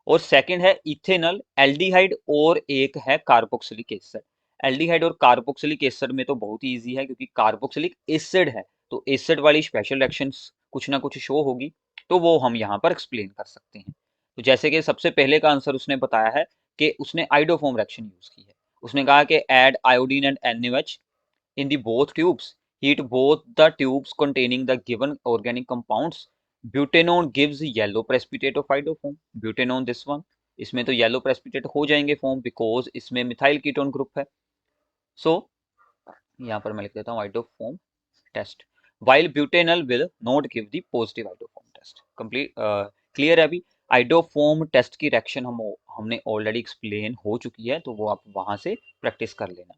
A: और सेकंड है इथेनॉल एल्डिहाइड और एक है कार्बोक्सिलिक एसिड। एल्डिहाइड और कार्बोक्सिलिक एसिड में तो बहुत ही इजी है क्योंकि कार्बोक्सिलिक एसिड है तो एसिड वाली स्पेशल रिएक्शंस कुछ ना कुछ शो होगी, तो वो हम यहाँ पर एक्सप्लेन कर सकते हैं। तो जैसे कि सबसे पहले का आंसर उसने बताया है कि उसने आइडोफॉर्म रिएक्शन यूज की है। उसने कहा कि add iodine and NaOH in the both tubes, heat both the tubes containing the given organic compounds. Butanone gives yellow precipitate of hydroform. Butanone this one, इसमें तो येलो प्रेसिपिटेट हो जाएंगे form because इसमें मिथाइल कीटोन ग्रुप है। So यहाँ पर मैं लिख देता हूँ hydroform test, while butanol will not give the positive hydroform test. Complete clear है अभी? हाइड्रोफॉर्म टेस्ट की रिएक्शन हमने ऑलरेडी एक्सप्लेन हो चुकी है तो वो आप वहां से प्रैक्टिस कर लेना।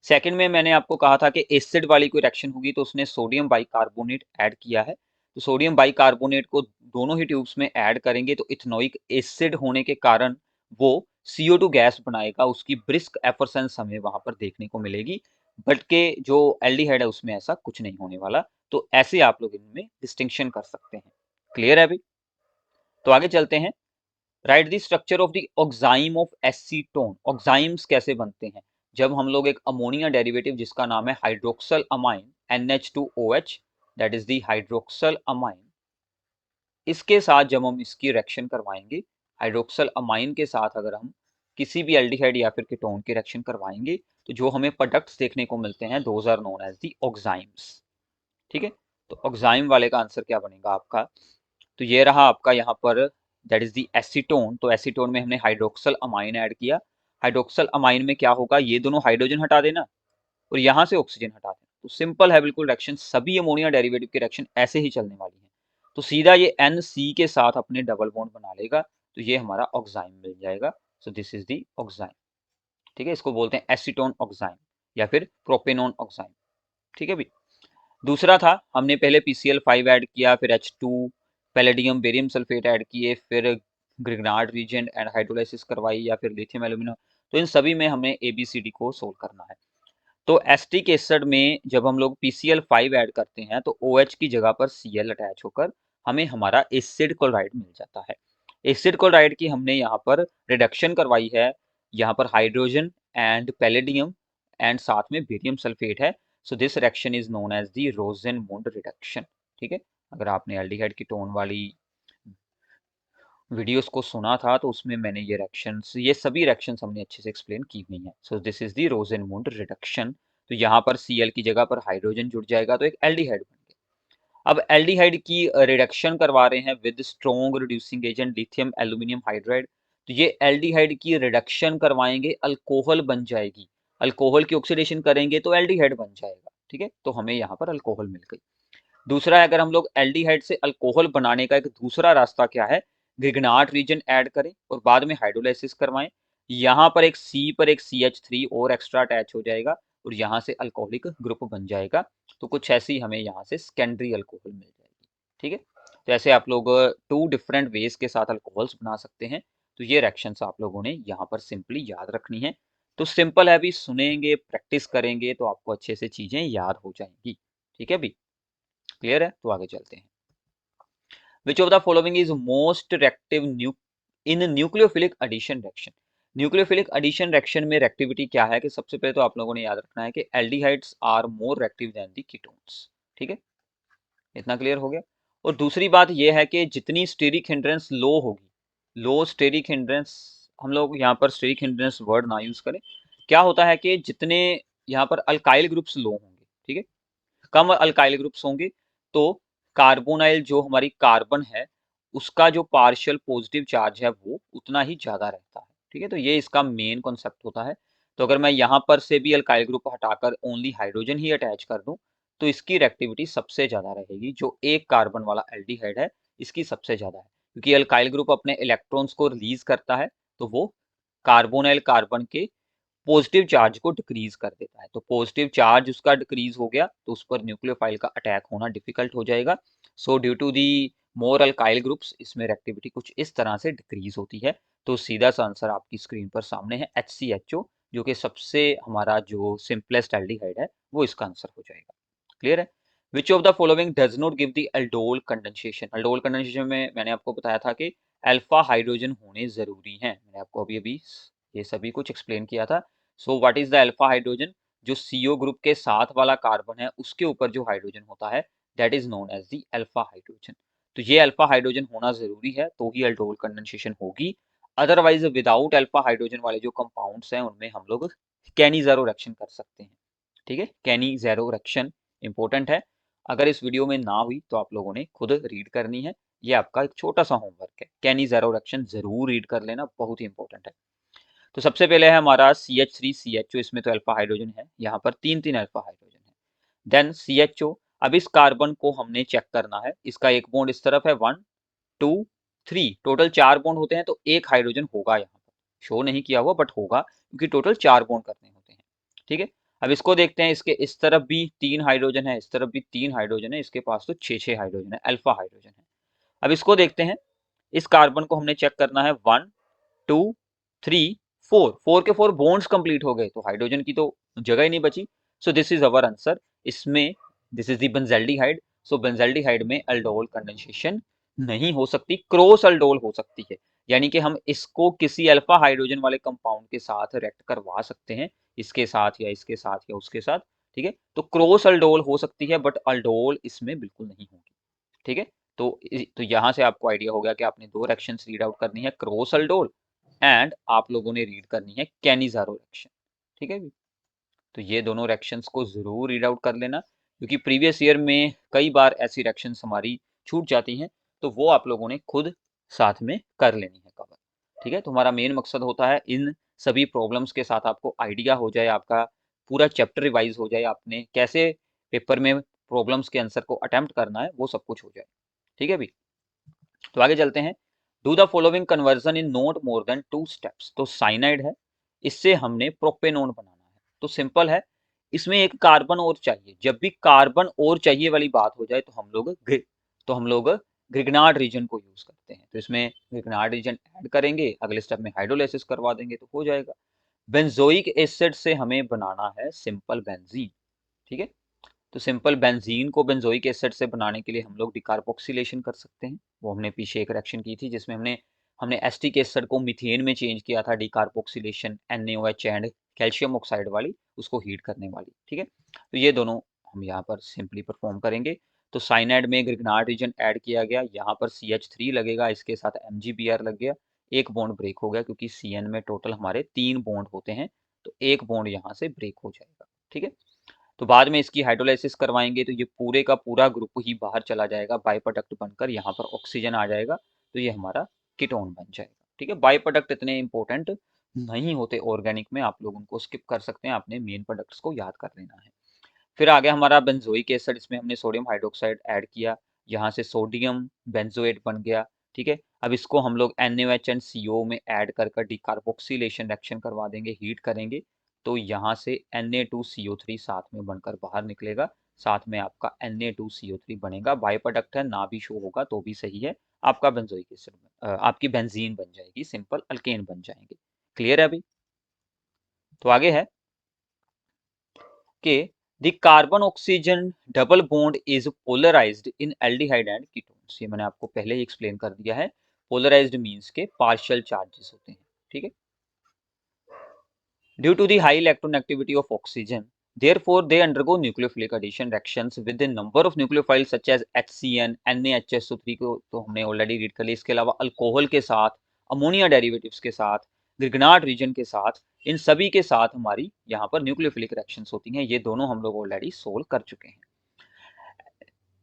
A: सेकंड में मैंने आपको कहा था कि एसिड वाली कोई रिएक्शन होगी तो उसने सोडियम बाइकार्बोनेट ऐड किया है। तो सोडियम बाइकार्बोनेट को दोनों ही ट्यूब्स में ऐड करेंगे तो इथेनोइक एसिड होने के कारण वो CO2 गैस बनाएगा, उसकी ब्रिस्क एफरसेंस हमें वहां पर देखने को मिलेगी, बट के जो एल्डिहाइड है उसमें ऐसा कुछ नहीं होने वाला। तो ऐसे आप लोग इनमें डिस्टिंक्शन कर सकते हैं। क्लियर है अभी? तो आगे चलते हैं। Write the structure of the oxime of acetone. Oximes कैसे बनते हैं? जब हम लोग एक अमोनिया डेरिवेटिव जिसका नाम है hydroxyl amine NH2OH, that is the hydroxyl amine, इसके साथ जब हम इसकी रिएक्शन करवाएंगे, हाइड्रोक्सल अमाइन के साथ अगर हम किसी भी एल्डिहाइड या फिर कीटोन की रिएक्शन करवाएंगे तो जो हमें प्रोडक्ट्स देखने को मिलते हैं those are known as the oximes. ठीक है, तो ऑक्साइम वाले का आंसर क्या बनेगा आपका? तो ये रहा आपका यहाँ पर, दैट इज द एसीटोन। तो एसीटोन में हमने हाइड्रोक्सल अमाइन ऐड किया। हाइड्रोक्सल अमाइन में क्या होगा, ये दोनों हाइड्रोजन हटा देना और यहाँ से ऑक्सीजन हटा देना। तो सिंपल है बिल्कुल रिएक्शन, सभी अमोनिया डेरिवेटिव की रिएक्शन ऐसे ही चलने वाली है। तो सीधा ये NC के साथ अपने डबल बॉन्ड बना लेगा तो ये हमारा ऑक्साइम मिल जाएगा। So this is the oxime. ठीक है, इसको बोलते हैं एसीटोन ऑक्साइम या फिर प्रोपेनोन ऑक्साइम। ठीक है भी। दूसरा था, हमने पहले PCl5 ऐड किया, फिर H2 palladium barium sulphate add किए, फिर ग्रिग्नार्ड रीजेंट एंड हाइड्रोलाइसिस करवाई या फिर लिथियम एल्यूमिनियम। तो इन सभी में हमें ABCD को सोल्व करना है। तो एस्टिक एसिड में जब हम लोग PCl5 ऐड करते हैं तो OH की जगह पर Cl अटैच होकर हमें हमारा एसिड क्लोराइड मिल जाता है। एसिड क्लोराइड की हमने यहाँ पर रिडक्शन करवाई है, यहाँ पर हाइड्रोजन एंड पैलेडियम एंड साथ में बेरियम सल्फेट है। So this reaction is known as the Rosenmund reduction. ठीक है, अगर आपने एल्डिहाइड कीटोन वाली वीडियोस को सुना था तो उसमें मैंने ये सभी रिएक्शंस हमने अच्छे से एक्सप्लेन की हुई हैं। So this is the Rosenmund reduction. तो यहाँ पर Cl की जगह पर हाइड्रोजन जुड़ जाएगा तो एक एल्डिहाइड बन गया। अब एल्डिहाइड की रिडक्शन करवा रहे हैं with strong reducing agent lithium aluminium hydride. तो ये एल्डिहाइड की रिडक्शन करवाएंगे, अल्कोहल बन जाएगी। अल्कोहल की ऑक्सीडेशन करेंगे तो एल्डिहाइड बन जाएगा। ठीक है, तो हमें यहाँ पर अल्कोहल मिल गई। दूसरा है, अगर हम लोग एल्डिहाइड से अल्कोहल बनाने का एक दूसरा रास्ता क्या है, ग्रिग्नार्ड रीजन ऐड करें और बाद में हाइड्रोलाइसिस करवाएं, यहाँ पर एक C पर एक CH3 और एक्स्ट्रा अटैच हो जाएगा और यहाँ से अल्कोहलिक ग्रुप बन जाएगा। तो कुछ ऐसी हमें यहाँ से सेकेंडरी अल्कोहल मिल जाएगी। ठीक है, तो ऐसे आप लोग 2 डिफरेंट वेज के साथ अल्कोहल्स बना सकते हैं। तो ये रिएक्शंस आप लोगों ने यहाँ पर सिंपली याद रखनी है। तो सिंपल है, अभी सुनेंगे, प्रैक्टिस करेंगे तो आपको अच्छे से चीजें याद हो जाएंगी। ठीक है, अभी क्लियर है? तो आगे चलते हैं। Which of the following is most reactive in nucleophilic addition reaction? Nucleophilic addition reaction में रिएक्टिविटी क्या है कि सबसे पहले तो आप लोगों ने याद रखना है कि aldehydes are more reactive than the ketones. ठीक है, इतना क्लियर हो गया। और दूसरी बात यह है कि जितनी स्टेरिक हिंड्रेंस लो होगी, लो स्टेरिक हिंड्रेंस, हम लोग यहाँ पर स्टेरिक हिंड्रेंस वर्ड ना यूज करें। क्या होता है कि जितने यहाँ पर अल्काइल ग्रुप्स लो होंगे, ठीक है, कम अल्काइल ग्रुप्स होंगे, तो कार्बोनाइल जो हमारी कार्बन है उसका जो पार्शियल पॉजिटिव चार्ज है वो उतना ही ज्यादा रहता है। ठीक है, तो ये इसका मेन कॉन्सेप्ट होता है। तो अगर मैं यहाँ पर से भी अल्काइल ग्रुप हटाकर ओनली हाइड्रोजन ही अटैच कर दूं तो इसकी रिएक्टिविटी सबसे ज्यादा रहेगी। जो एक कार्बन वाला एल्डिहाइड है इसकी सबसे ज्यादा है, क्योंकि अल्काइल ग्रुप अपने इलेक्ट्रॉन्स को रिलीज करता है तो वो कार्बोनाइल कार्बन के पॉजिटिव चार्ज को डिक्रीज कर देता है। तो पॉजिटिव चार्ज उसका डिक्रीज हो गया तो उस पर न्यूक्लियोफाइल का अटैक होना डिफिकल्ट हो जाएगा। So due to the more alkyl groups इसमें रिएक्टिविटी कुछ इस तरह से डिक्रीज होती है। तो सीधा सा आंसर आपकी स्क्रीन पर सामने है HCHO, जो कि सबसे हमारा जो सिंपलेस्ट एल्डिहाइड है वो इसका आंसर हो जाएगा। क्लियर है? Which of the following does not give the aldol condensation? Aldol condensation में मैंने आपको बताया था कि अल्फा हाइड्रोजन होने जरूरी है। मैंने आपको अभी अभी ये सभी कुछ एक्सप्लेन किया था। So what is the alpha hydrogen? जो CO ग्रुप के साथ वाला कार्बन है उसके ऊपर जो हाइड्रोजन होता है that is known as the alpha hydrogen. तो ये अल्फा हाइड्रोजन होना जरूरी है तो ही अल्डोल कंडेंसेशन होगी। अदरवाइज विदाउट अल्फा हाइड्रोजन वाले जो कंपाउंड्स हैं उनमें हम लोग कैनी ज़ेरो रिएक्शन कर सकते हैं। ठीक है, कैनी ज़ेरो रिएक्शन इंपॉर्टेंट है। अगर इस वीडियो में ना हुई तो आप लोगों ने खुद रीड करनी है। ये आपका एक छोटा सा होमवर्क है, कैनी ज़ेरो रिएक्शन जरूर रीड कर लेना, बहुत ही इंपॉर्टेंट है। तो सबसे पहले है हमारा CH3CHO, इसमें तो अल्फा हाइड्रोजन है, यहाँ पर तीन तीन अल्फा हाइड्रोजन है। देन CHO, अब इस कार्बन को हमने चेक करना है, इसका एक बॉन्ड इस तरफ है, 1 2 3, टोटल 4 बॉन्ड होते हैं तो एक हाइड्रोजन होगा। यहाँ पर शो नहीं किया हुआ बट होगा क्योंकि टोटल 4 बॉन्ड करने होते हैं। ठीक है, अब इसको देखते हैं, इसके इस तरफ भी 3 हाइड्रोजन है, इस तरफ भी 3 हाइड्रोजन है, इसके पास तो 6 हाइड्रोजन है, अल्फा हाइड्रोजन है। अब इसको देखते हैं, इस कार्बन को हमने चेक करना है, 1 2 3 4, 4 के 4 बॉन्ड्स कंप्लीट हो गए तो हाइड्रोजन की तो जगह ही नहीं बची। So this is our answer. इसमें this is the benzaldehyde. So benzaldehyde में अल्डोल कंडेंसेशन नहीं हो सकती, क्रॉस अल्डोल हो सकती है। यानी कि हम इसको किसी अल्फा हाइड्रोजन वाले कंपाउंड के साथ रिएक्ट करवा सकते हैं, इसके साथ या इसके साथ या उसके साथ। ठीक है, तो क्रॉस अल्डोल हो सकती है बट अल्डोल इसमें बिल्कुल नहीं होगी। ठीक है, तो यहां से आपको आइडिया हो गया कि आपने दो रिएक्शंस रीड आउट करनी है, क्रॉस अल्डोल एंड आप लोगों ने रीड करनी है कैनिजारो रिएक्शन। ठीक है, तो ये दोनों रिएक्शंस को जरूर रीड आउट कर लेना, क्योंकि प्रीवियस ईयर में कई बार ऐसी रिएक्शंस हमारी छूट जाती हैं, तो वो आप लोगों ने खुद साथ में कर लेनी है कवर। ठीक है, तो हमारा मेन मकसद होता है इन सभी प्रॉब्लम्स के साथ आपको आइडिया हो जाए, आपका पूरा चैप्टर रिवाइज हो जाए, आपने कैसे पेपर में प्रॉब्लम्स के आंसर को अटेम्प्ट करना है वो सब कुछ हो जाए। ठीक है, भी तो आगे चलते हैं। Do the following conversion in not more than 2 steps. तो साइनाइड है, इससे हमने प्रोपेनोन बनाना है। तो सिंपल है, इसमें एक कार्बन और चाहिए। जब भी कार्बन और चाहिए वाली बात हो जाए तो हम लोग ग्रिग्नार्ड रीजन को यूज करते हैं। तो इसमें ग्रिग्नार्ड रीजन ऐड करेंगे, अगले स्टेप में हाइड्रोलाइसिस करवा देंगे तो हो जाएगा। बेंजोइक एसिड से हमें बनाना है सिंपल बेंजीन। ठीक है, तो सिंपल बेंजीन को बेंजोइक एसिड से बनाने के लिए हम लोग डिकार्बोक्सिलेशन कर सकते हैं। वो हमने पीछे एक रिएक्शन की थी जिसमें हमने हमने एस्टिक एसिड को मीथेन में चेंज किया था, decarboxylation NaOH and calcium oxide वाली, उसको हीट करने वाली। ठीक है, तो ये दोनों हम यहाँ पर सिंपली परफॉर्म करेंगे। तो साइनाइड में ग्रिग्नार्ड रीजन ऐड किया गया, यहाँ पर CH3 लगेगा, इसके साथ MgBr लग गया, एक बॉन्ड ब्रेक हो गया क्योंकि CN में टोटल हमारे 3 बॉन्ड होते हैं, तो एक बॉन्ड यहाँ से ब्रेक हो जाएगा। ठीक है, तो बाद में इसकी हाइड्रोलाइसिस करवाएंगे तो ये पूरे का पूरा ग्रुप ही बाहर चला जाएगा, बाई प्रोडक्ट बनकर यहाँ पर ऑक्सीजन आ जाएगा, तो ये हमारा कीटोन बन जाएगा। ठीक है, बाई प्रोडक्ट इतने इंपॉर्टेंट नहीं होते ऑर्गेनिक में, आप लोग उनको स्किप कर सकते हैं, आपने मेन प्रोडक्ट्स को याद कर लेना है। फिर आगे हमारा बेंजोइक एसिड, इसमें हमने सोडियम हाइड्रोक्साइड ऐड किया, यहाँ से सोडियम बेंजोएट बन गया, ठीक है। अब इसको हम लोग NaOH एंड CO में ऐड कर डिकार्बोक्सिलेशन रिएक्शन करवा देंगे, हीट करेंगे, तो यहाँ से Na2CO3 साथ में बनकर बाहर निकलेगा, साथ में आपका Na2CO3 बनेगा। बाय प्रोडक्ट है, ना भी शो होगा तो भी सही है, आपका बेंजोइक एसिड आपकी बेंजीन बन जाएगी, सिंपल अल्केन बन जाएंगे। क्लियर है अभी? तो आगे है कि the carbon oxygen double bond is polarised in aldehyde and ketones. ये मैंने आपको पहले ही एक्सप्लेन कर दिया है। पोलराइज्ड मींस के पार्शियल चार्जेस होते हैं, ठीक है। Due to the high electronegativity of oxygen, therefore they undergo nucleophilic addition reactions with a number of nucleophiles such as HCN, NaHSO3 को तो हमने ऑलरेडी रीड कर लिया। इसके अलावा अल्कोहल के साथ, अमोनिया डेरिवेटिव्स के साथ, ग्रिग्नार्ड रीजन के साथ, इन सभी के साथ हमारी यहाँ पर न्यूक्लियोफिलिक रिएक्शंस होती हैं। ये दोनों हम लोग ऑलरेडी सोल्व कर चुके हैं।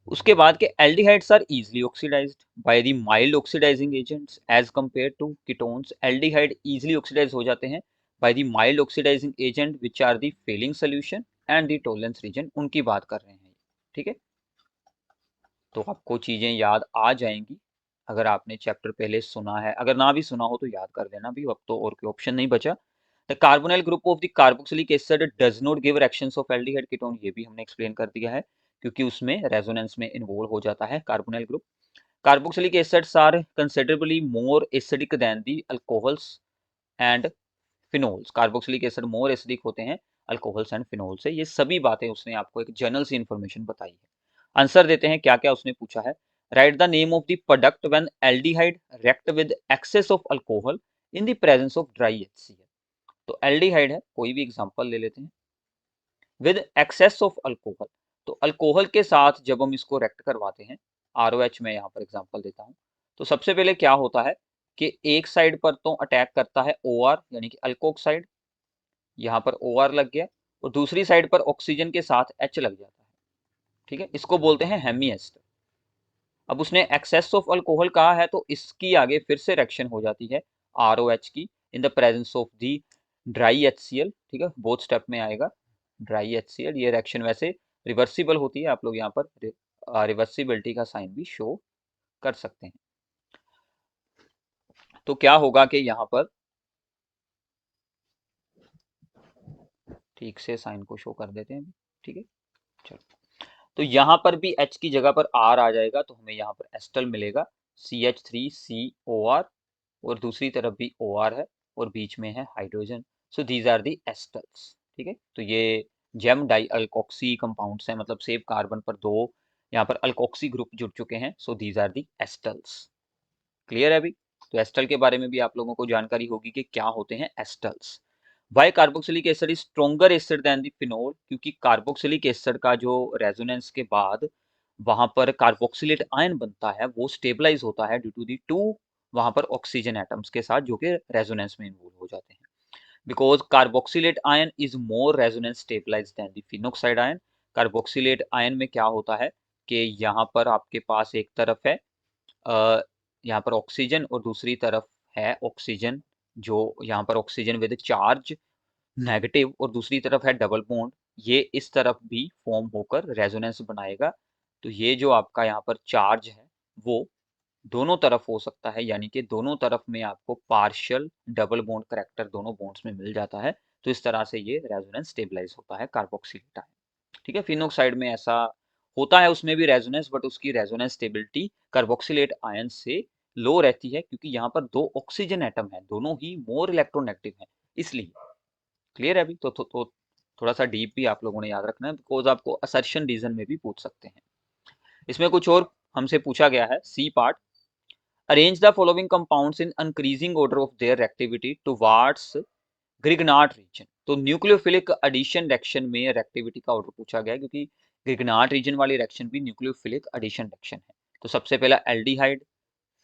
A: उसके बाद के aldehydes are easily oxidised by the mild oxidising agents as compare to ketones. Aldehyde easily oxidise हो जाते हैं by the mild oxidising agent which are the Fehling solution and the Tollens reagent, उनकी बात कर रहे हैं, ठीक है। तो आपको चीजें याद आ जाएंगी अगर आपने चैप्टर पहले सुना है, अगर ना भी सुना हो तो याद कर देना भी, अब तो और कोई ऑप्शन नहीं बचा। The carbonyl group of the carboxylic acid does not give reactions of aldehyde ketone, ये भी हमने एक्सप्लेन कर दिया है, क्योंकि उसमें रेजोनेंस में इन्वॉल्व हो जाता है carbonyl group. Carboxylic acids are considerably more acidic than the alcohols and phenols. Carboxylic acid more acidic होते हैं अल्कोहल्स एंड फिनोल से। ये सभी बातें उसने आपको एक जनरल सी इंफॉर्मेशन बताई है। आंसर देते हैं, क्या क्या उसने पूछा है। Write the name of the product when aldehyde react with excess of alcohol in the presence of dry HCl। तो एल्डिहाइड है, कोई भी एग्जांपल ले लेते हैं, विद एक्सेस ऑफ अल्कोहल, तो अल्कोहल के साथ जब हम इसको रिएक्ट करवाते हैं, ROH में यहाँ पर एग्जांपल देता हूँ, तो सबसे पहले क्या होता है कि एक साइड पर तो अटैक करता है OR यानी कि अल्कोक्साइड, यहाँ पर OR लग गया, और दूसरी साइड पर ऑक्सीजन के साथ H लग जाता है, ठीक है। इसको बोलते हैं हेमी एस्टर। अब उसने एक्सेस ऑफ अल्कोहल कहा है, तो इसकी आगे फिर से रिएक्शन हो जाती है ROH की इन the presence of the dry HCl, ठीक है, बोथ स्टेप में आएगा ड्राई HCl। ये रिएक्शन वैसे रिवर्सिबल होती है, आप लोग यहाँ पर रिवर्सिबिलिटी का साइन भी शो कर सकते हैं। तो क्या होगा कि यहाँ पर ठीक से साइन को शो कर देते हैं, ठीक है। चलो, तो यहाँ पर भी H की जगह पर R आ जाएगा, तो हमें यहाँ पर एस्टल मिलेगा CH3COR, और दूसरी तरफ भी OR है और बीच में है hydrogen. So these are the acetals, ठीक है। तो ये जेम डाई अल्कोक्सी कंपाउंड्स हैं, मतलब सेम कार्बन पर दो यहाँ पर अल्कोक्सी ग्रुप जुड़ चुके हैं। So these are the acetals. Clear है अभी? तो एस्टल के बारे में भी आप लोगों को जानकारी होगी कि क्या होते हैं acetals. Why carboxylic acid is stronger acid than the phenol, क्योंकि कार्बोक्सिलिक एसिड का जो रेजोनेंस के बाद वहां पर कार्बोक्सिलेट आयन बनता है, वो स्टेबलाइज होता है ड्यू टू दी टू वहां पर ऑक्सीजन एटम्स के साथ जो कि रेजोनेंस में इन्वॉल्व हो जाते हैं। Because carboxylate ion is more resonance stabilise than the phenoxide ion. Carboxylate ion में क्या होता है कि यहाँ पर आपके पास एक तरफ है यहाँ पर ऑक्सीजन और दूसरी तरफ है ऑक्सीजन, जो यहाँ पर ऑक्सीजन विद चार्ज नेगेटिव, और दूसरी तरफ है डबल बॉन्ड, ये इस तरफ भी फॉर्म होकर रेजोनेंस बनाएगा। तो ये जो आपका यहाँ पर चार्ज है वो दोनों तरफ हो सकता है, यानी कि दोनों तरफ में आपको पार्शियल डबल बॉन्ड करैक्टर दोनों बॉन्ड्स में मिल जाता है। तो इस तरह से ये रेजोनेंस स्टेबलाइज होता है कार्बोक्सिलेट आयन, ठीक है। फिनोक्साइड में ऐसा होता है, उसमें भी रेजोनेंस, बट उसकी रेजोनेंस स्टेबिलिटी कार्बोक्सिलेट आयन से लो रहती है, क्योंकि यहाँ पर दो ऑक्सीजन एटम है, दोनों ही मोर इलेक्ट्रोनेगेटिव है, इसलिए। क्लियर है अभी? तो थोड़ा सा डीप भी आप लोगों ने याद रखना है, बिकॉज आपको असर्शन रीजन में भी पूछ सकते हैं। इसमें कुछ और हमसे पूछा गया है, C part, arrange the following compounds in increasing order of their activity towards Grignard reagent. तो न्यूक्लियोफिलिक एडिशन रिएक्शन में रिएक्टिविटी का ऑर्डर पूछा गया है, क्योंकि ग्रिग्नार्ड रीजन वाली रिएक्शन भी न्यूक्लियोफिलिक एडिशन रिएक्शन है। तो सबसे पहला एल्डिहाइड,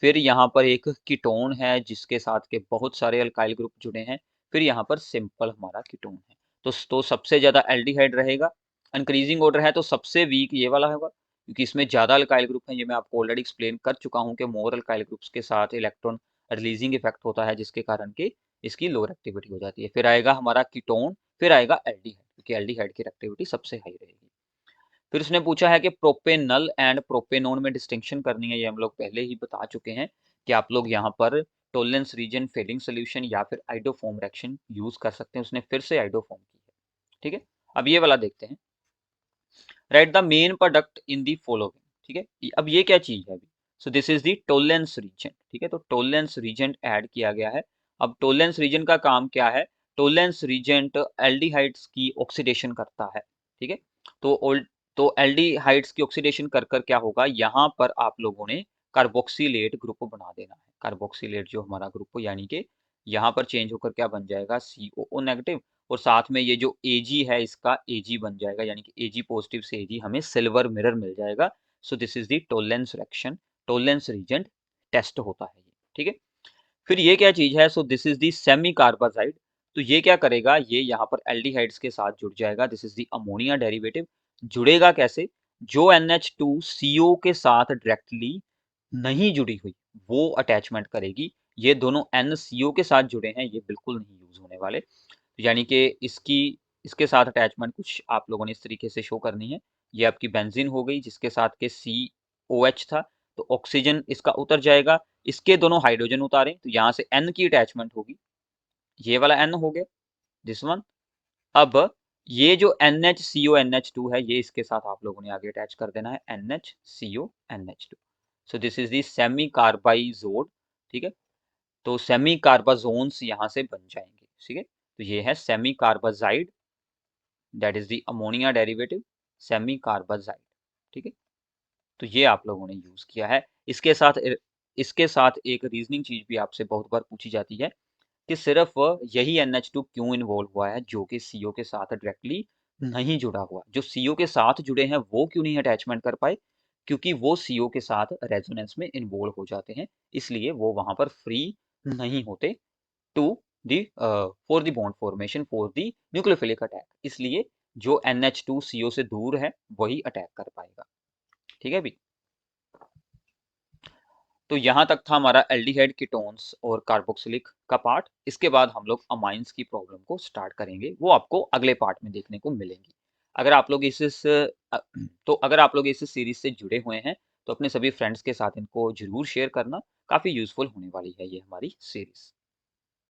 A: फिर यहाँ पर एक कीटोन है जिसके साथ के बहुत सारे अल्काइल ग्रुप जुड़े हैं, फिर यहाँ पर सिंपल हमारा कीटोन है। तो सबसे ज्यादा एल्डिहाइड रहेगा। इंक्रीजिंग ऑर्डर है तो सबसे वीक ये वाला होगा, क्योंकि इसमें ज्यादा अल्काइल ग्रुप है। ये मैं आपको ऑलरेडी एक्सप्लेन कर चुका हूँ कि मोर अल्काइल ग्रुप्स के साथ इलेक्ट्रॉन रिलीजिंग इफेक्ट होता है, जिसके कारण के इसकी लोअर एक्टिविटी हो जाती है। फिर आएगा हमारा कीटोन, फिर आएगा एल्डिहाइड, क्योंकि एल्डिहाइड की एक्टिविटी सबसे हाई रहेगी। फिर उसने पूछा है कि प्रोपेनल एंड प्रोपेनोन में डिस्टिंक्शन करनी है, ये हम लोग पहले ही बता चुके हैं कि आप लोग यहाँ पर टोलेंस रीजन, फेलिंग सोल्यूशन या फिर आइडोफॉर्म रिएक्शन यूज कर सकते हैं। उसने फिर से आइडोफॉर्म की है, ठीक है। अब ये वाला देखते हैं, write the main product in the following, ठीक है। अब ये क्या चीज है अभी, so this is the Tollens reagent, ठीक है। तो टोलेंस रीजन ऐड किया गया है। अब टोलेंस रीजन का काम क्या है, टोलेंस रीजन एल्डिहाइड्स की ऑक्सीडेशन करता है, ठीक है। तो तो एल्डिहाइड्स की ऑक्सीडेशन कर कर क्या होगा, यहाँ पर आप लोगों ने कार्बोक्सिलेट ग्रुप बना देना है। कार्बोक्सिलेट जो हमारा ग्रुप यानी कि यहाँ पर चेंज होकर क्या बन जाएगा, COO नेगेटिव, और साथ में ये जो Ag है इसका Ag बन जाएगा, यानी कि Ag पॉजिटिव से Ag हमें सिल्वर मिरर मिल जाएगा। So this is the Tollens reaction, Tollens reagent test होता है ये, ठीक है। फिर ये क्या चीज है, so this is the semi carbazide. तो ये क्या करेगा, ये यहाँ पर एल्डिहाइड्स के साथ जुड़ जाएगा। This is the ammonia derivative. जुड़ेगा कैसे, जो NH2CO के साथ डायरेक्टली नहीं जुड़ी हुई वो अटैचमेंट करेगी। ये दोनों NCO के साथ जुड़े हैं, ये बिल्कुल नहीं यूज होने वाले। यानी कि इसके साथ अटैचमेंट कुछ आप लोगों ने इस तरीके से शो करनी है। ये आपकी बेंजीन हो गई जिसके साथ के COH था, तो ऑक्सीजन इसका उतर जाएगा, इसके दोनों हाइड्रोजन उतारे तो यहाँ से N की अटैचमेंट होगी, ये वाला N हो गया, दिस वन। अब ये जो NHCONH2 है ये इसके साथ आप लोगों ने आगे अटैच कर देना है, NHCONH2। So this is the semicarbazide, ठीक है। तो सेमी कार्बाजोन्स यहाँ से बन जाएंगे, ठीक है। तो ये है semi carbazide, that is the ammonia derivative, semi carbazide, ठीक है। तो ये आप लोगों ने यूज किया है। इसके साथ एक रीजनिंग चीज भी आपसे बहुत बार पूछी जाती है कि सिर्फ यही NH2 क्यों इन्वॉल्व हुआ है जो कि CO के साथ डायरेक्टली नहीं जुड़ा हुआ, जो CO के साथ जुड़े हैं वो क्यों नहीं अटैचमेंट कर पाए, क्योंकि वो CO के साथ रेजोनेंस में इन्वॉल्व हो जाते हैं, इसलिए वो वहां पर फ्री नहीं होते to the for the bond formation for the nucleophilic attack, इसलिए जो NH2CO से दूर है वही अटैक कर पाएगा, ठीक है भी। तो यहाँ तक था हमारा एल्डिहाइड कीटोन्स और कार्बोक्सिलिक का पार्ट। इसके बाद हम लोग अमाइंस की प्रॉब्लम को स्टार्ट करेंगे, वो आपको अगले पार्ट में देखने को मिलेंगी। अगर आप लोग तो अगर आप लोग इस सीरीज से जुड़े हुए हैं तो अपने सभी फ्रेंड्स के साथ इनको जरूर शेयर करना, काफी यूजफुल होने वाली है ये हमारी सीरीज।